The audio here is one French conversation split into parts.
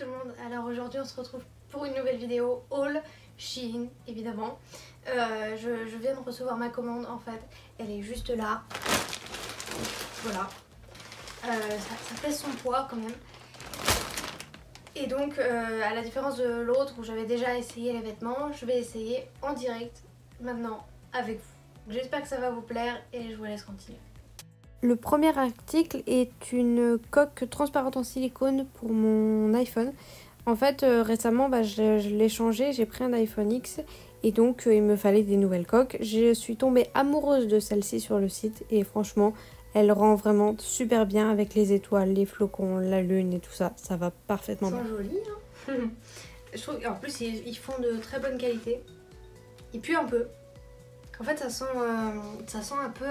tout le monde, alors aujourd'hui on se retrouve pour une nouvelle vidéo haul Shein évidemment. Je viens de recevoir ma commande en fait, elle est juste là, voilà. Ça pèse son poids quand même. Et donc à la différence de l'autre où j'avais déjà essayé les vêtements, je vais essayer en direct maintenant avec vous. J'espère que ça va vous plaire et je vous laisse continuer. Le premier article est une coque transparente en silicone pour mon iPhone. En fait, récemment, je l'ai changé, j'ai pris un iPhone X et donc il me fallait des nouvelles coques. Je suis tombée amoureuse de celle-ci sur le site et franchement, elle rend vraiment super bien avec les étoiles, les flocons, la lune et tout ça. Ça va parfaitement bien. Ils sont jolis, hein. Je trouve qu'en plus, ils font de très bonne qualité. Ils puent un peu. En fait, ça sent un peu...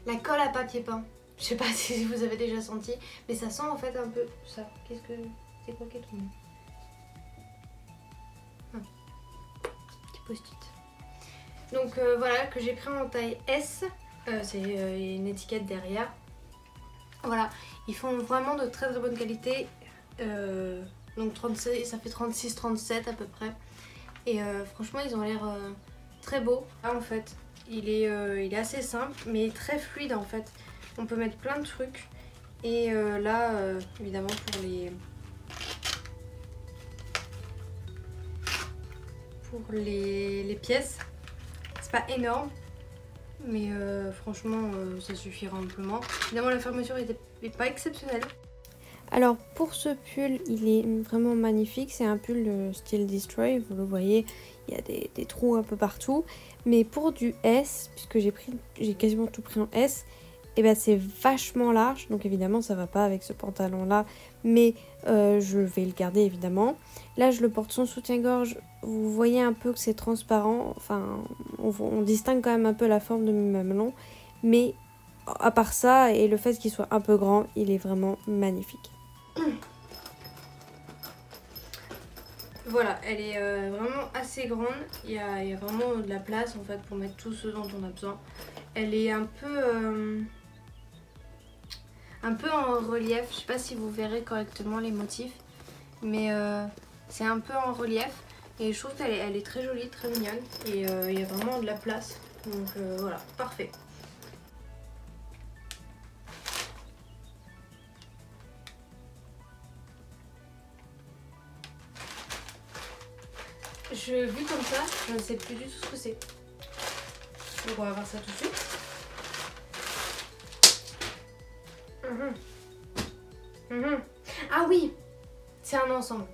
la colle à papier peint. Je sais pas si vous avez déjà senti, mais ça sent en fait un peu ça. C'est quoi qui est tombé? Petit post-it. Donc voilà, que j'ai pris en taille S. C'est une étiquette derrière. Voilà, ils font vraiment de très très bonne qualité. Donc 36, ça fait 36-37 à peu près. Et franchement, ils ont l'air très beaux. Là en fait, il est assez simple mais très fluide en fait. On peut mettre plein de trucs. Et là, évidemment pour les pièces, c'est pas énorme. Mais franchement, ça suffira amplement. Évidemment, la fermeture n'est pas exceptionnelle. Alors pour ce pull, il est vraiment magnifique. C'est un pull de style Destroy, vous le voyez, il y a des trous un peu partout. Mais pour du S, puisque j'ai quasiment tout pris en S, et ben c'est vachement large. Donc évidemment ça va pas avec ce pantalon là, mais je vais le garder évidemment. Là je le porte sans soutien-gorge. Vous voyez un peu que c'est transparent. Enfin on distingue quand même un peu la forme de mes mamelons. Mais à part ça et le fait qu'il soit un peu grand, il est vraiment magnifique. Voilà, elle est vraiment assez grande. Il y a vraiment de la place en fait pour mettre tout ce dont on a besoin. Elle est un peu en relief. Je sais pas si vous verrez correctement les motifs, mais c'est un peu en relief. Et je trouve qu'elle est très jolie, très mignonne. Et il y a vraiment de la place. Donc voilà, parfait. Vu comme ça, je ne sais plus du tout ce que c'est. Donc on va voir ça tout de suite. Ah oui, c'est un ensemble.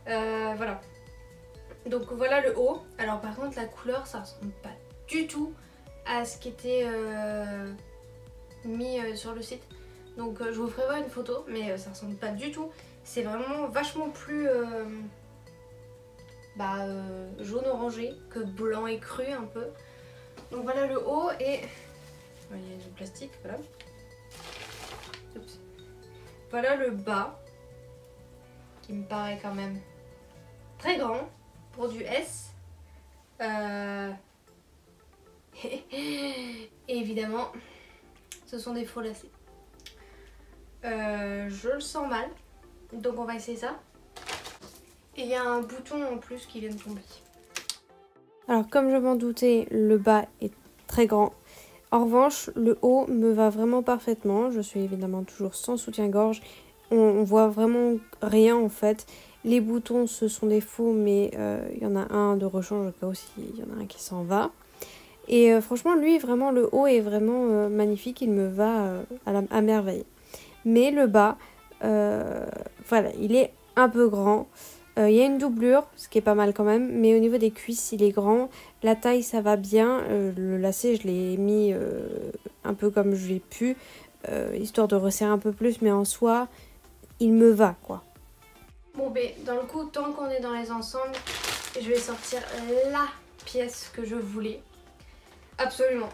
Voilà. Donc voilà le haut. Alors par contre la couleur ça ressemble pas du tout à ce qui était mis sur le site. Donc je vous ferai voir une photo, mais ça ressemble pas du tout. C'est vraiment vachement plus jaune orangé que blanc et cru un peu. Donc voilà le haut et il y a du plastique, voilà. Oups. Voilà le bas qui me paraît quand même très grand pour du S. Et évidemment ce sont des faux lacets. Je le sens mal, donc on va essayer ça. Et il y a un bouton en plus qui vient de tomber. Alors comme je m'en doutais, le bas est très grand. En revanche, le haut me va vraiment parfaitement. Je suis évidemment toujours sans soutien-gorge. On voit vraiment rien en fait. Les boutons, ce sont des faux, mais il y en a un de rechange au cas où il y en a un qui s'en va. Et franchement, lui, vraiment, le haut est vraiment magnifique. Il me va à merveille. Mais le bas, voilà, il est un peu grand. Il y a une doublure, ce qui est pas mal quand même, mais au niveau des cuisses, il est grand. La taille, ça va bien. Le lacet, je l'ai mis un peu comme je l'ai pu, histoire de resserrer un peu plus, mais en soi, il me va, quoi. Bon, ben, dans le coup, tant qu'on est dans les ensembles, je vais sortir la pièce que je voulais. Absolument.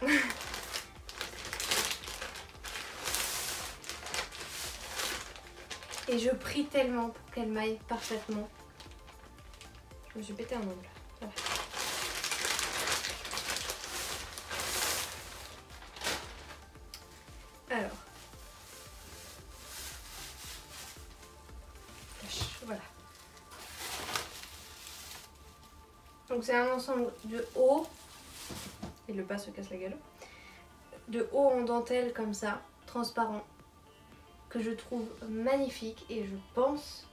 Et je prie tellement pour qu'elle m'aille parfaitement. Je me suis pété un ongle. Voilà. Alors, Voilà. Donc c'est un ensemble de haut, et le bas se casse la gueule, de haut en dentelle comme ça, transparent, que je trouve magnifique et je pense,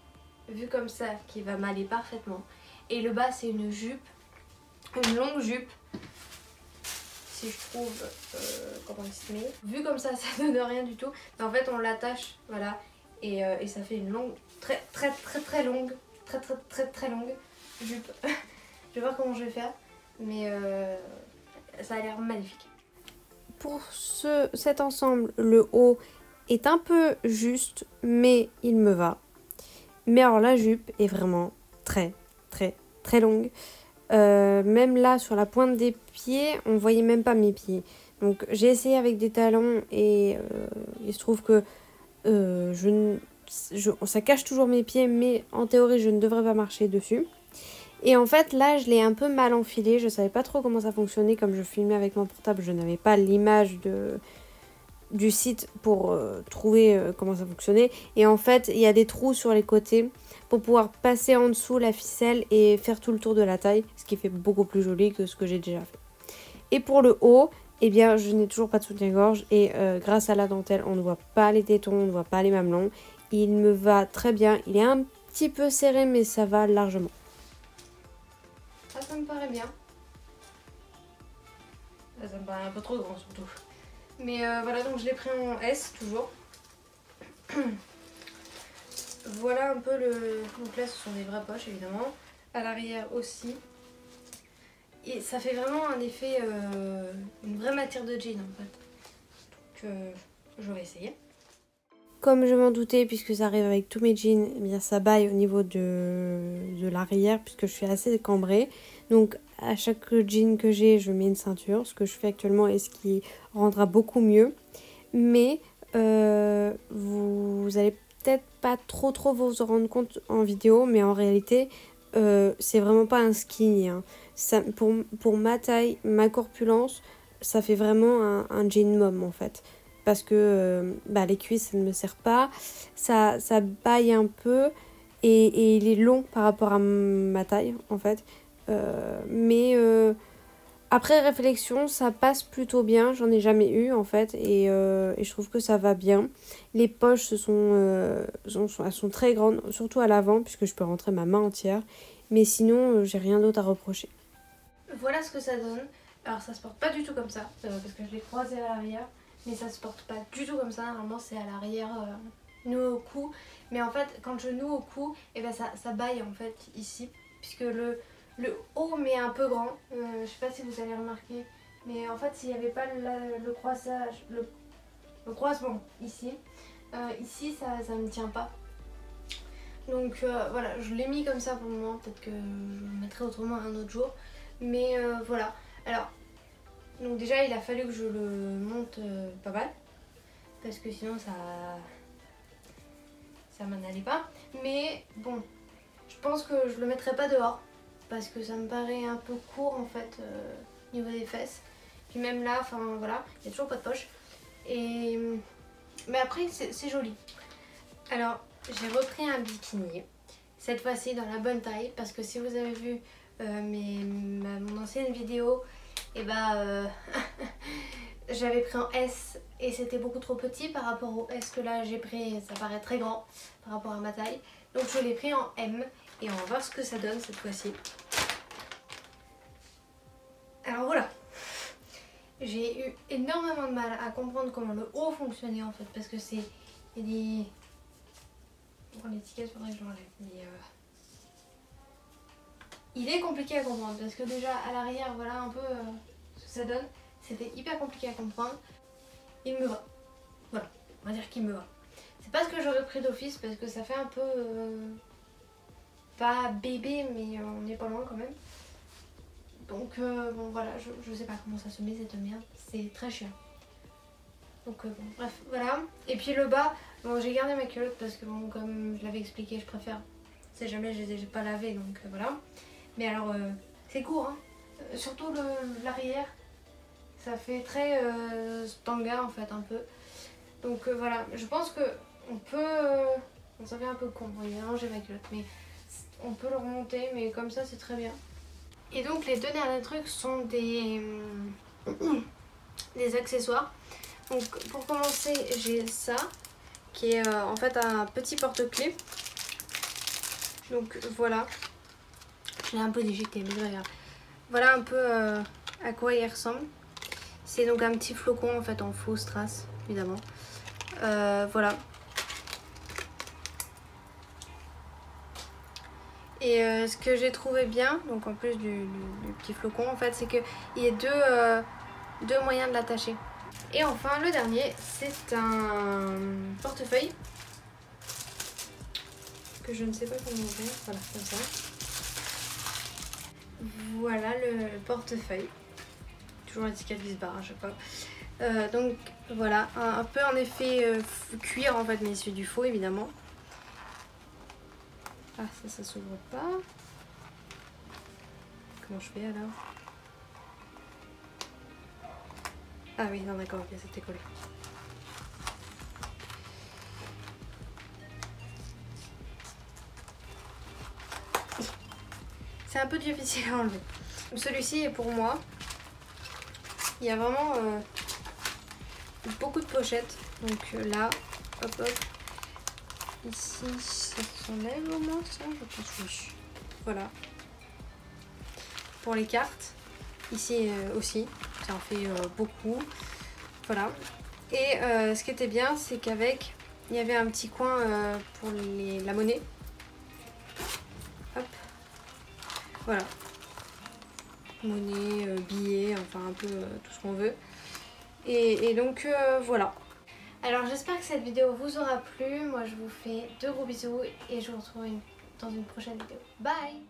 vu comme ça, qu'il va m'aller parfaitement. Et le bas c'est une jupe, une longue jupe, si je trouve comment il se met. Vu comme ça donne rien du tout, mais en fait on l'attache, voilà, et ça fait une longue, très longue, très longue jupe. Je vais voir comment je vais faire, mais ça a l'air magnifique. Pour cet ensemble, le haut est un peu juste, mais il me va. Mais alors la jupe est vraiment très longue. Même là, sur la pointe des pieds, on voyait même pas mes pieds. Donc j'ai essayé avec des talons et il se trouve que ça cache toujours mes pieds, mais en théorie, je ne devrais pas marcher dessus. Et en fait, là, je l'ai un peu mal enfilé. Je savais pas trop comment ça fonctionnait. Comme je filmais avec mon portable, je n'avais pas l'image du site pour trouver comment ça fonctionnait. Et en fait, il y a des trous sur les côtés pour pouvoir passer en dessous la ficelle et faire tout le tour de la taille, ce qui fait beaucoup plus joli que ce que j'ai déjà fait. Et pour le haut, eh bien, je n'ai toujours pas de soutien-gorge et grâce à la dentelle, on ne voit pas les tétons, on ne voit pas les mamelons. Il me va très bien. Il est un petit peu serré, mais ça va largement. Ça me paraît bien. Ça me paraît un peu trop grand surtout. Mais voilà, donc je l'ai pris en S toujours. Voilà un peu le... Donc là, ce sont des vraies poches évidemment. À l'arrière aussi. Et ça fait vraiment un effet... une vraie matière de jean en fait. Donc je vais essayer. Comme je m'en doutais, puisque ça arrive avec tous mes jeans, eh bien ça baille au niveau de l'arrière, puisque je suis assez cambrée. Donc à chaque jean que j'ai, je mets une ceinture, ce que je fais actuellement et ce qui rendra beaucoup mieux. Mais vous allez peut-être pas trop vous en rendre compte en vidéo, mais en réalité, c'est vraiment pas un skinny. Hein. Ça, pour ma taille, ma corpulence, ça fait vraiment un jean mom en fait. Parce que les cuisses ça ne me sert pas, ça baille un peu et il est long par rapport à ma taille en fait. Mais après réflexion ça passe plutôt bien, j'en ai jamais eu en fait et je trouve que ça va bien. Les poches elles sont très grandes, surtout à l'avant puisque je peux rentrer ma main entière. Mais sinon j'ai rien d'autre à reprocher. Voilà ce que ça donne. Alors ça se porte pas du tout comme ça parce que je l'ai croisé à l'arrière. Mais ça se porte pas du tout comme ça, normalement c'est à l'arrière, noué au cou. Mais en fait quand je noue au cou, et ben ça baille en fait ici. Puisque le haut m'est un peu grand, je sais pas si vous avez remarqué. Mais en fait s'il n'y avait pas le croissage, le croisement ici, ici ça me tient pas. Donc voilà, je l'ai mis comme ça pour le moment, peut-être que je le mettrai autrement un autre jour. Mais voilà, alors... Donc déjà il a fallu que je le monte pas mal parce que sinon ça m'en allait pas. Mais bon, je pense que je le mettrai pas dehors parce que ça me paraît un peu court en fait au niveau des fesses. Puis même là, enfin voilà, il n'y a toujours pas de poche. Mais après c'est joli. Alors j'ai repris un bikini, cette fois-ci dans la bonne taille parce que si vous avez vu mon ancienne vidéo, et j'avais pris en S et c'était beaucoup trop petit par rapport au S que là j'ai pris, ça paraît très grand par rapport à ma taille. Donc je l'ai pris en M et on va voir ce que ça donne cette fois-ci. Alors voilà, j'ai eu énormément de mal à comprendre comment le haut fonctionnait en fait parce que c'est des... Bon, l'étiquette faudrait que je l'enlève mais il est compliqué à comprendre parce que déjà à l'arrière voilà un peu ce que ça donne. C'était hyper compliqué à comprendre. Il me va. Voilà, on va dire qu'il me va. C'est pas ce que j'aurais pris d'office parce que ça fait un peu... pas bébé mais on est pas loin quand même. Donc bon voilà, je sais pas comment ça se met cette merde. C'est très chiant. Donc bon bref, voilà. Et puis le bas, bon j'ai gardé ma culotte parce que bon comme je l'avais expliqué, je préfère. Si jamais je les ai pas lavées donc voilà. Mais alors c'est court hein. Surtout l'arrière. Ça fait très stanga en fait un peu. Donc voilà, je pense que on peut Bon, ça fait un peu con, évidemment j'ai ma culotte, mais on peut le remonter, mais comme ça c'est très bien. Et donc les deux derniers trucs sont des accessoires. Donc pour commencer, j'ai ça qui est en fait un petit porte-clés. Donc voilà, je l'ai un peu déchiqueté, mais regarde. Voilà un peu à quoi il ressemble. C'est donc un petit flocon en fait en faux strass, évidemment. Voilà. Et ce que j'ai trouvé bien, donc en plus du petit flocon en fait, c'est qu'il y a deux moyens de l'attacher. Et enfin le dernier, c'est un portefeuille que je ne sais pas comment ouvrir, voilà comme ça. Voilà le portefeuille, toujours l'étiquette Visbar, je sais pas. Donc voilà, un peu en effet cuir en fait, mais c'est du faux évidemment. Ah ça s'ouvre pas. Comment je fais alors? Ah oui, non d'accord, ok, c'était collé. C'est un peu difficile à enlever. Celui-ci est pour moi. Il y a vraiment beaucoup de pochettes. Donc là, hop hop. Ici, ça s'enlève au moins, ça, je pense, oui. Voilà. Pour les cartes. Ici aussi, ça en fait beaucoup. Voilà. Et ce qui était bien, c'est qu'avec, il y avait un petit coin pour la monnaie. Hop. Voilà. Monnaie, billets, enfin un peu tout ce qu'on veut. Et donc voilà. Alors j'espère que cette vidéo vous aura plu. Moi je vous fais de gros bisous et je vous retrouve dans une prochaine vidéo. Bye!